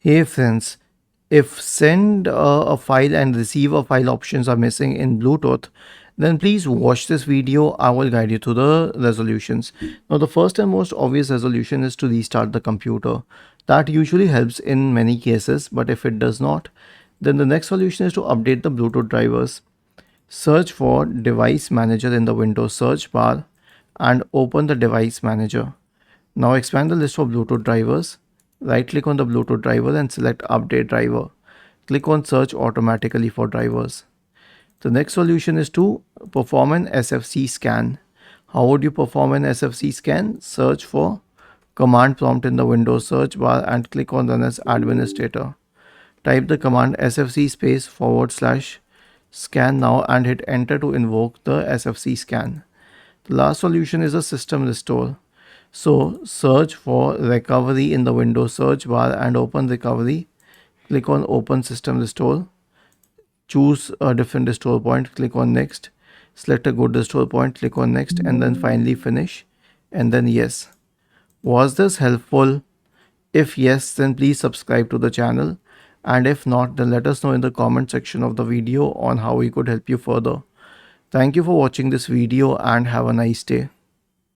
Hey friends, if send a file and receive a file options are missing in Bluetooth, then please watch this video. I will guide you to the resolutions. Now, the first and most obvious resolution is to restart the computer. That usually helps in many cases, but if it does not, then the next solution is to update the Bluetooth drivers. Search for Device Manager in the Windows search bar and open the Device Manager. Now expand the list of Bluetooth drivers. Right click on the Bluetooth driver and select Update Driver. Click on Search automatically for drivers. The next solution is to perform an SFC scan. How would you perform an SFC scan? Search for command prompt in the Windows search bar and click on Run as Administrator. Type the command sfc space / scan now and hit enter to invoke the SFC scan. The last solution is a system restore. So search for recovery in the Windows search bar and open recovery. Click on open system restore. Choose a different restore point. Click on next. Select a good restore point. Click on next and then finally finish and then yes. Was this helpful? If yes, then please subscribe to the channel. And if not, then let us know in the comment section of the video on how we could help you further. Thank you for watching this video and have a nice day.